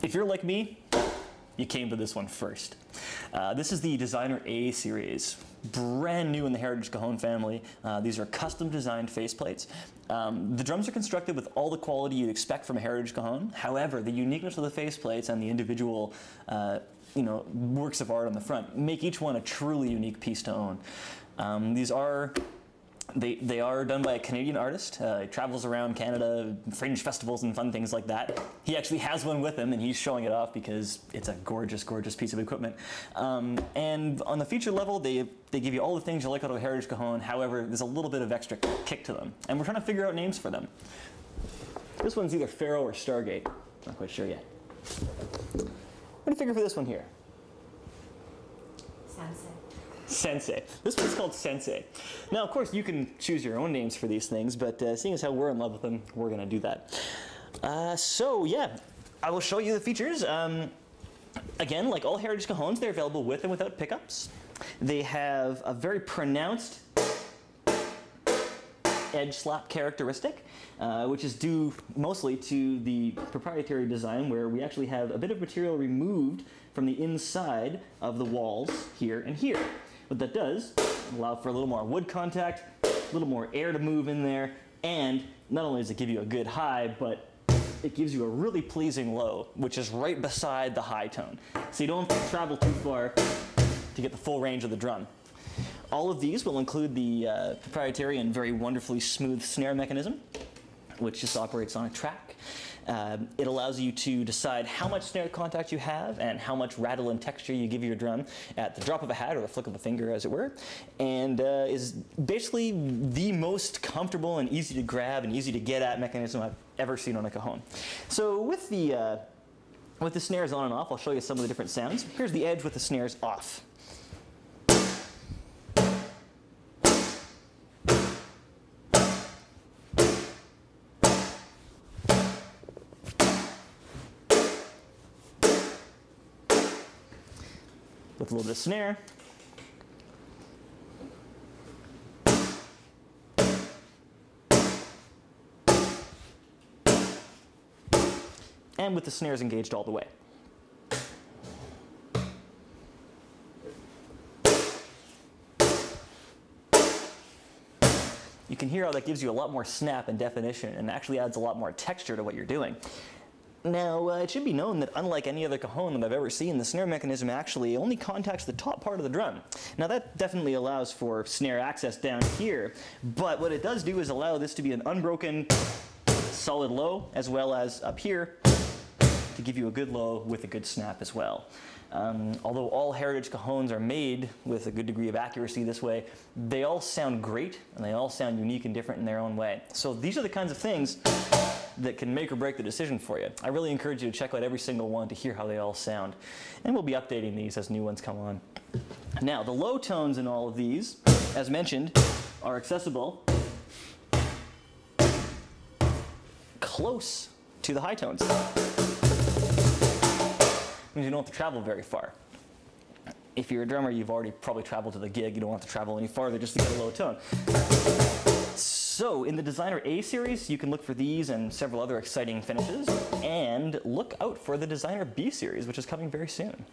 if you're like me, you came to this one first. This is the Designer A series, brand new in the Heritage Cajon family. These are custom designed faceplates. The drums are constructed with all the quality you'd expect from a Heritage Cajon. However, the uniqueness of the faceplates and the individual works of art on the front make each one a truly unique piece to own. They are done by a Canadian artist. He travels around Canada, fringe festivals and fun things like that. He actually has one with him and he's showing it off because it's a gorgeous, gorgeous piece of equipment. And on the feature level, they give you all the things you like out of a Heritage Cajon. However, there's a little bit of extra kick to them. And we're trying to figure out names for them. This one's either Pharaoh or Stargate. Not quite sure yet. What do you figure for this one here? Sensei. This one's called Sensei. Now, of course, you can choose your own names for these things, but seeing as how we're in love with them, we're going to do that. So, yeah, I will show you the features. Again, like all Heritage Cajons, they're available with and without pickups. They have a very pronounced edge slap characteristic, which is due mostly to the proprietary design where we actually have a bit of material removed from the inside of the walls here and here. What that does, allow for a little more wood contact, a little more air to move in there, and not only does it give you a good high, but it gives you a really pleasing low, which is right beside the high tone. So you don't have to travel too far to get the full range of the drum. All of these will include the proprietary and very wonderfully smooth snare mechanism, which just operates on a track. It allows you to decide how much snare contact you have and how much rattle and texture you give your drum at the drop of a hat or the flick of a finger, as it were, and is basically the most comfortable and easy to grab and easy to get at mechanism I've ever seen on a cajon. So with the snares on and off, I'll show you some of the different sounds. Here's the edge with the snares off. With a little bit of snare. And with the snares engaged all the way. You can hear how that gives you a lot more snap and definition and actually adds a lot more texture to what you're doing. Now, it should be known that unlike any other cajon that I've ever seen, the snare mechanism actually only contacts the top part of the drum. Now, that definitely allows for snare access down here, but what it does do is allow this to be an unbroken, solid low, as well as up here to give you a good low with a good snap as well. Although all Heritage Cajons are made with a good degree of accuracy this way, they all sound great and they all sound unique and different in their own way. So these are the kinds of things that can make or break the decision for you. I really encourage you to check out every single one to hear how they all sound. And we'll be updating these as new ones come on. Now, the low tones in all of these, as mentioned, are accessible close to the high tones. Means you don't have to travel very far. If you're a drummer, you've already probably traveled to the gig. You don't have to travel any farther just to get a low tone. So in the Designer A series, you can look for these and several other exciting finishes, and look out for the Designer B series, which is coming very soon.